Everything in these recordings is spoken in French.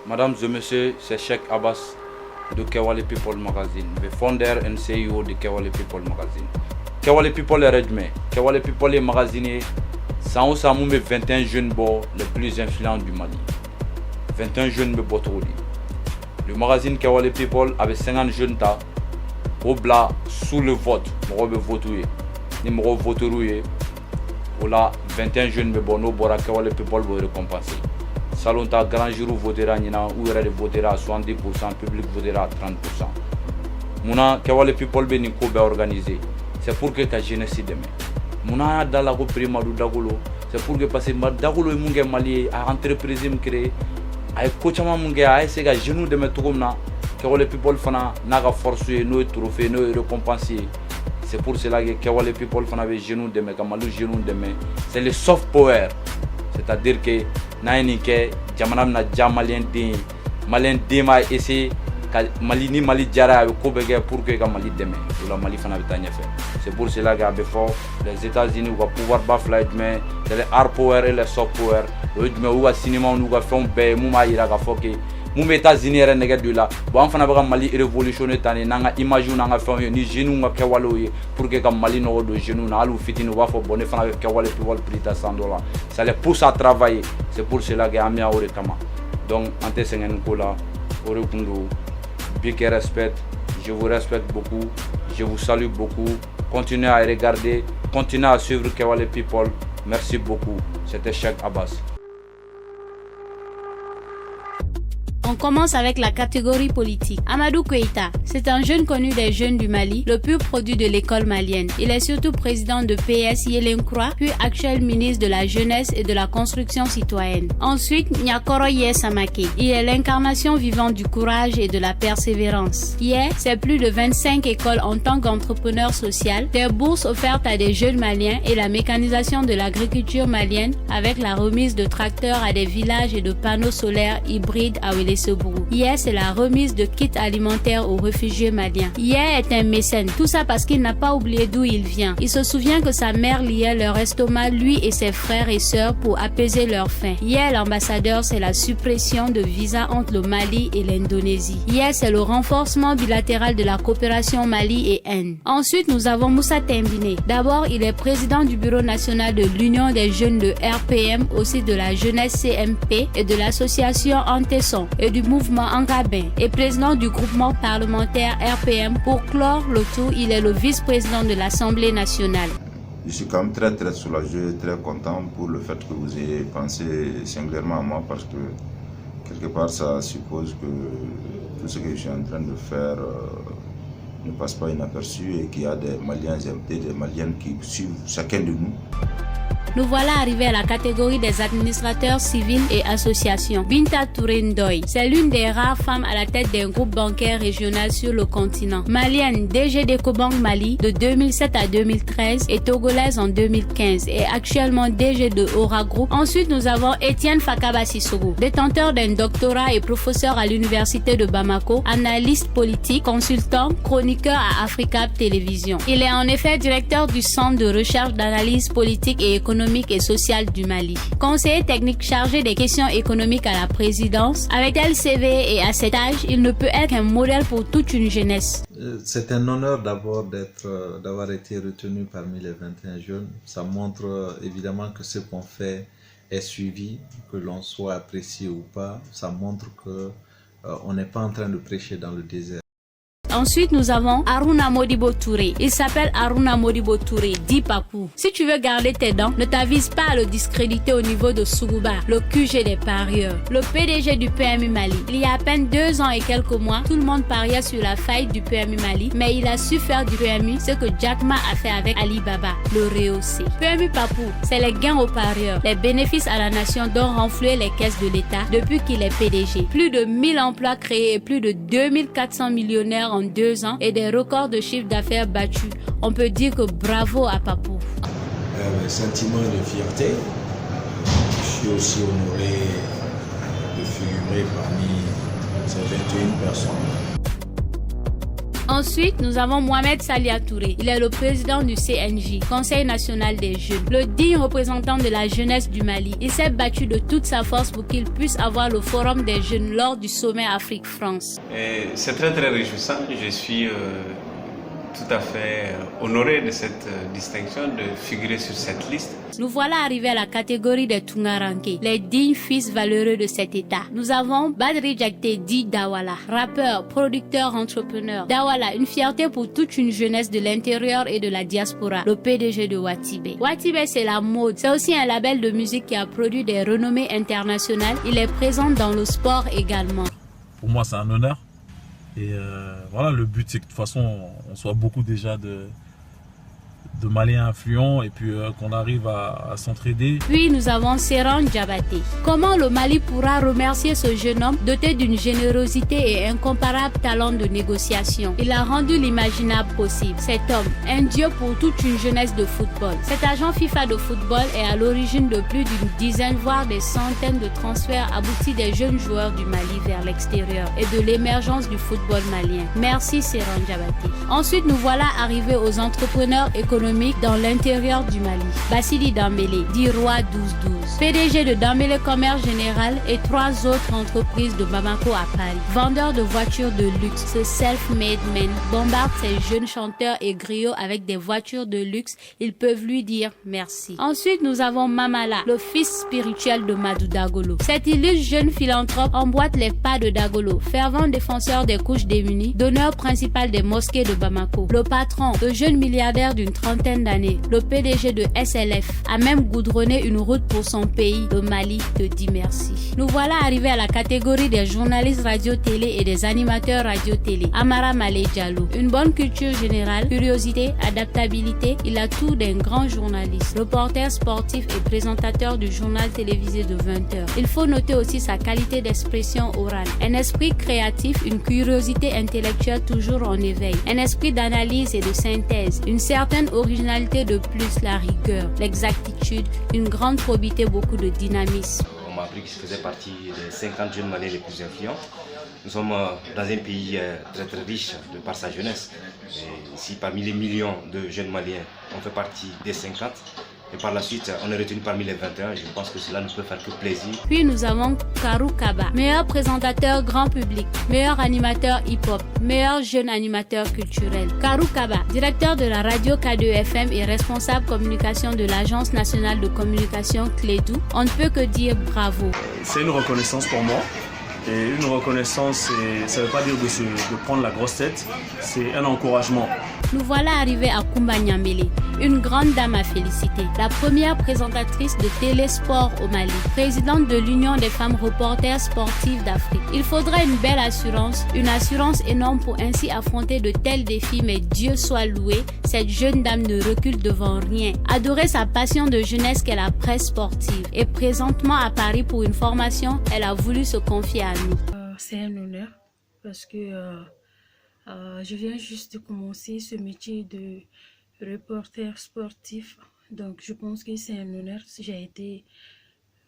Mesdames et messieurs, c'est Cheikh Abbas de Kewale People Magazine, le founder et CEO de Kewale People Magazine. Kewale People est rejumé. Kewale People est magazine. Sans ça, 21 jeunes les plus influents du Mali. 21 jeunes me botoroli. Le magazine Kewale People avec 50 jeunes ta au blas sous le vote. Moi je voter. Ni moi voterouiller. Ou là 21 jeunes me bono bora Kewale People pour récompenser. Salon ta grand jour votera nina ou il votera à 70%, public votera à 30%. Muna Kewale People be ni ko be organisé. C'est pour que ta jeunesse demain. Muna dans la prima du dagolo. C'est pour que parce que dagolo est munge Mali a entreprise me créer. Ay ko chama munge ay se ga genou de mettre comme na Kewale People fana naga forcer no trophée no récompenser. C'est pour cela que Kewale People fana avec genou de mettre Mali genou de mettre. C'est le soft power. C'est-à-dire que naini ke jamana na jamalien din ma essayer ka Mali ni Mali jara ko bege pour que ka Mali demain ou la Mali fana bitanya fait. C'est pour cela que before les États-Unis ou pouvoir bafla mais les hard power et les soft power mais ou cinéma ou ga fond be mu ma ira ga foke mu États-Unis re nega de la bon fana ba Mali révolutionner tane nanga image nanga fond ni jeune nga Kewale pour que ka Mali no do jeune na alu fitini wa fo bonne fana Kewale People prita $100 ça les pousse à travailler. C'est pour cela que amia ore kama donc ante sengen ko la ore kundu big respect. Je vous respecte beaucoup, je vous salue beaucoup. Continuez à regarder, continuez à suivre Kewale People. Merci beaucoup. C'était Cheikh Abbas. On commence avec la catégorie politique. Amadou Keïta, c'est un jeune connu des jeunes du Mali, le pur produit de l'école malienne. Il est surtout président de PS Yelenkroa, puis actuel ministre de la Jeunesse et de la Construction citoyenne. Ensuite, Nyakoro Ye Samake. Il est l'incarnation vivante du courage et de la persévérance. Ye, c'est plus de 25 écoles en tant qu'entrepreneur social, des bourses offertes à des jeunes maliens et la mécanisation de l'agriculture malienne avec la remise de tracteurs à des villages et de panneaux solaires hybrides à Wele. Hier, c'est la remise de kits alimentaires aux réfugiés maliens. Hier est un mécène, tout ça parce qu'il n'a pas oublié d'où il vient. Il se souvient que sa mère liait leur estomac, lui et ses frères et sœurs, pour apaiser leur faim. Hier, l'ambassadeur, c'est la suppression de visas entre le Mali et l'Indonésie. Hier, c'est le renforcement bilatéral de la coopération Mali et Inde. Ensuite, nous avons Moussa Tembine. D'abord, il est président du bureau national de l'Union des jeunes de RPM, aussi de la jeunesse CMP et de l'association Antesson et du mouvement Angabin et président du groupement parlementaire RPM. Pour clore le tout, il est le vice-président de l'Assemblée nationale. Je suis quand même très soulagé, très content pour le fait que vous ayez pensé singulièrement à moi parce que quelque part ça suppose que tout ce que je suis en train de faire ne passe pas inaperçu et qu'il y a des Maliens et des Maliennes qui suivent chacun de nous. Nous voilà arrivés à la catégorie des administrateurs civils et associations. Binta Touré Ndoye, c'est l'une des rares femmes à la tête d'un groupe bancaire régional sur le continent. Malienne, DG d'Ecobank Mali de 2007 à 2013 et togolaise en 2015 et actuellement DG de Aura Group. Ensuite, nous avons Étienne Fakaba Sissoko, détenteur d'un doctorat et professeur à l'université de Bamako, analyste politique, consultant, chroniqueur à Africa Télévision. Il est en effet directeur du Centre de recherche d'analyse politique et économique et sociale du Mali. Conseiller technique chargé des questions économiques à la présidence, avec tel CV et à cet âge, il ne peut être qu'un modèle pour toute une jeunesse. C'est un honneur d'abord d'avoir été retenu parmi les 21 jeunes. Ça montre évidemment que ce qu'on fait est suivi, que l'on soit apprécié ou pas. Ça montre que on n'est pas en train de prêcher dans le désert. Ensuite, nous avons Aruna Modibo Touré. Il s'appelle Aruna Modibo Touré, dit Papou. Si tu veux garder tes dents, ne t'avise pas à le discréditer au niveau de Suruba, le QG des parieurs. Le PDG du PMU Mali. Il y a à peine 2 ans et quelques mois, tout le monde pariait sur la faillite du PMU Mali, mais il a su faire du PMU ce que Jack Ma a fait avec Alibaba, le rehausser. PMU Papou, c'est les gains aux parieurs, les bénéfices à la nation dont renflouer les caisses de l'État depuis qu'il est PDG. Plus de 1000 emplois créés et plus de 2400 millionnaires en 2 ans et des records de chiffre d'affaires battus. On peut dire que bravo à Papou. Sentiment de fierté. Je suis aussi honoré de figurer parmi ces 21 personnes. Ensuite, nous avons Mohamed Salia Touré. Il est le président du CNJ, Conseil national des jeunes, le digne représentant de la jeunesse du Mali. Il s'est battu de toute sa force pour qu'il puisse avoir le forum des jeunes lors du sommet Afrique-France. C'est très réjouissant. Je suis tout à fait honoré de cette distinction de figurer sur cette liste. Nous voilà arrivés à la catégorie des Tungaranke, les dignes fils valeureux de cet état. Nous avons Badri Jakte dit Dawala, rappeur, producteur, entrepreneur. Dawala, une fierté pour toute une jeunesse de l'intérieur et de la diaspora, le PDG de Watibé. Watibé, c'est la mode. C'est aussi un label de musique qui a produit des renommées internationales. Il est présent dans le sport également. Pour moi, c'est un honneur. Et voilà, le but, c'est que de toute façon, on soit beaucoup déjà de Maliens influents et puis qu'on arrive à s'entraider. Puis nous avons Seran Diabaté. Comment le Mali pourra remercier ce jeune homme doté d'une générosité et incomparable talent de négociation? Il a rendu l'imaginable possible. Cet homme, un dieu pour toute une jeunesse de football. Cet agent FIFA de football est à l'origine de plus d'une dizaine, voire des centaines de transferts aboutis des jeunes joueurs du Mali vers l'extérieur et de l'émergence du football malien. Merci Seran Diabaté. Ensuite, nous voilà arrivés aux entrepreneurs économiques dans l'intérieur du Mali. Bassili Dambélé, dit Roi 1212, PDG de Dambélé Commerce Général et 3 autres entreprises de Bamako à Paris. Vendeur de voitures de luxe, ce self-made man bombarde ces jeunes chanteurs et griots avec des voitures de luxe. Ils peuvent lui dire merci. Ensuite, nous avons Mamala, le fils spirituel de Madou Dagolo. Cet illustre jeune philanthrope emboîte les pas de Dagolo, fervent défenseur des couches démunies, donneur principal des mosquées de Bamako. Le patron, le jeune milliardaire d'une trentaine d'années, le PDG de SLF, a même goudronné une route pour son pays, le Mali, te dit merci. Nous voilà arrivés à la catégorie des journalistes radio-télé et des animateurs radio-télé. Amara Malé Diallo, une bonne culture générale, curiosité, adaptabilité, il a tout d'un grand journaliste, reporter sportif et présentateur du journal télévisé de 20h. Il faut noter aussi sa qualité d'expression orale, un esprit créatif, une curiosité intellectuelle toujours en éveil, un esprit d'analyse et de synthèse, une certaine originalité de plus, la rigueur, l'exactitude, une grande probité, beaucoup de dynamisme. On m'a appris que je faisais partie des 50 jeunes Maliens les plus influents. Nous sommes dans un pays très riche de par sa jeunesse. Et ici, parmi les millions de jeunes Maliens, on fait partie des 50. Et par la suite, on est retenu parmi les 21. Je pense que cela ne peut faire que plaisir. Puis nous avons Karou Kaba, meilleur présentateur grand public, meilleur animateur hip-hop, meilleur jeune animateur culturel. Karou Kaba, directeur de la radio K2FM et responsable communication de l'Agence nationale de communication Clédou. On ne peut que dire bravo. C'est une reconnaissance pour moi. Et une reconnaissance, ça ne veut pas dire de prendre la grosse tête, c'est un encouragement. Nous voilà arrivés à Koumba Nyamele, une grande dame à féliciter, la première présentatrice de télésport au Mali, présidente de l'Union des femmes reporters sportives d'Afrique. Il faudrait une belle assurance, une assurance énorme pour ainsi affronter de tels défis, mais Dieu soit loué, cette jeune dame ne recule devant rien. Adorer sa passion de jeunesse qu'est la presse sportive et présentement à Paris pour une formation, elle a voulu se confier à nous. C'est un honneur parce que je viens juste de commencer ce métier de reporter sportif. Donc je pense que c'est un honneur. J'ai été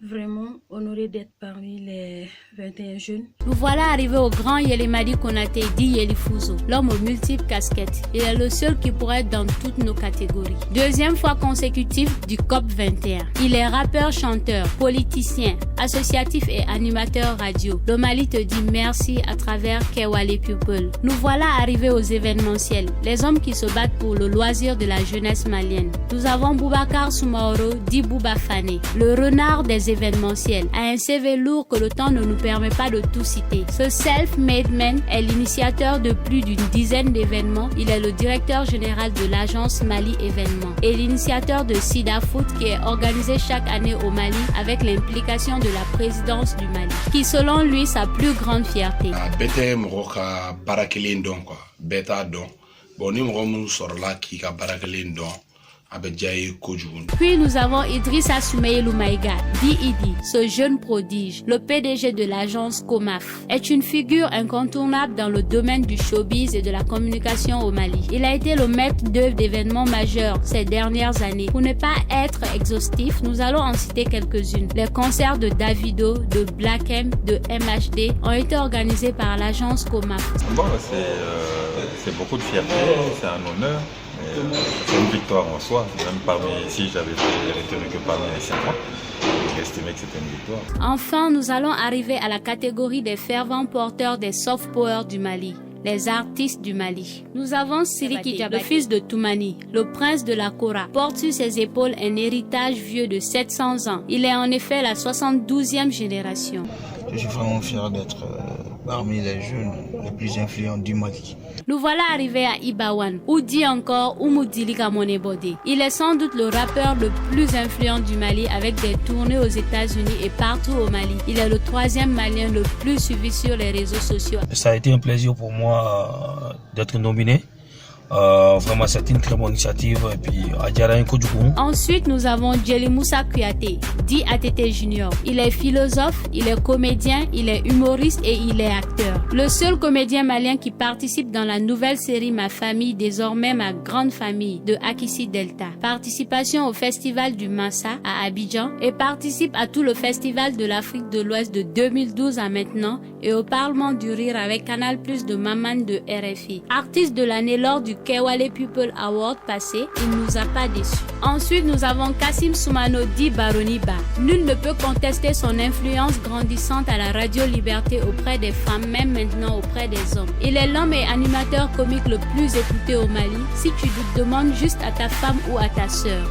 vraiment honorée d'être parmi les 21 jeunes. Nous voilà arrivés au grand Yelimadi Konaté, dit Yelifuzo, l'homme aux multiples casquettes. Il est le seul qui pourrait être dans toutes nos catégories. Deuxième fois consécutive du COP 21. Il est rappeur, chanteur, politicien, associatif et animateur radio. Le Mali te dit merci à travers Kewale People. Nous voilà arrivés aux événementiels, les hommes qui se battent pour le loisir de la jeunesse malienne. Nous avons Boubacar Soumaoro, dit Bouba Fane, le renard des événementiels, a un CV lourd que le temps ne nous permet pas de tout citer. Ce self-made man est l'initiateur de plus d'une dizaine d'événements. Il est le directeur général de l'agence Mali Événements et l'initiateur de Sida Foot qui est organisé chaque année au Mali avec l'implication de la présidence du Mali, qui selon lui sa plus grande fierté. Puis nous avons Idrissa Soumeilou Maïga, dit Idi, ce jeune prodige, le PDG de l'agence Comaf, est une figure incontournable dans le domaine du showbiz et de la communication au Mali. Il a été le maître d'œuvre d'événements majeurs ces dernières années. Pour ne pas être exhaustif, nous allons en citer quelques-unes. Les concerts de Davido, de Black M, de MHD ont été organisés par l'agence Comaf. Bon, c'est C'est beaucoup de fierté, c'est un honneur, c'est une victoire en soi. Même si j'avais été retenu que parmi les 5 ans, j'estimais que c'était une victoire. Enfin, nous allons arriver à la catégorie des fervents porteurs des soft power du Mali, les artistes du Mali. Nous avons Sidiki Diabaté, le fils de Toumani, le prince de la Kora, porte sur ses épaules un héritage vieux de 700 ans. Il est en effet la 72e génération. Je suis vraiment fier d'être parmi les jeunes les plus influents du Mali. Nous voilà arrivés à Ibawan, ou dit encore Oumoudilika Monebode. Il est sans doute le rappeur le plus influent du Mali avec des tournées aux États-Unis et partout au Mali. Il est le 3e Malien le plus suivi sur les réseaux sociaux. Ça a été un plaisir pour moi d'être nominé. Vraiment, c'est une très bonne initiative. Et puis, ensuite, nous avons Djeli Moussa Kouyaté, dit ATT Junior. Il est philosophe, il est comédien, il est humoriste et il est acteur. Le seul comédien malien qui participe dans la nouvelle série Ma Famille, désormais Ma Grande Famille de Akissi Delta. Participation au Festival du Massa à Abidjan et participe à tout le Festival de l'Afrique de l'Ouest de 2012 à maintenant et au Parlement du Rire avec Canal Plus de Maman de RFI. Artiste de l'année lors du Kewale People Award passé, il ne nous a pas déçus. Ensuite, nous avons Kassim Soumano dit Baroniba. Nul ne peut contester son influence grandissante à la Radio Liberté auprès des femmes, même maintenant auprès des hommes. Il est l'homme et animateur comique le plus écouté au Mali. Si tu doutes, demande juste à ta femme ou à ta sœur.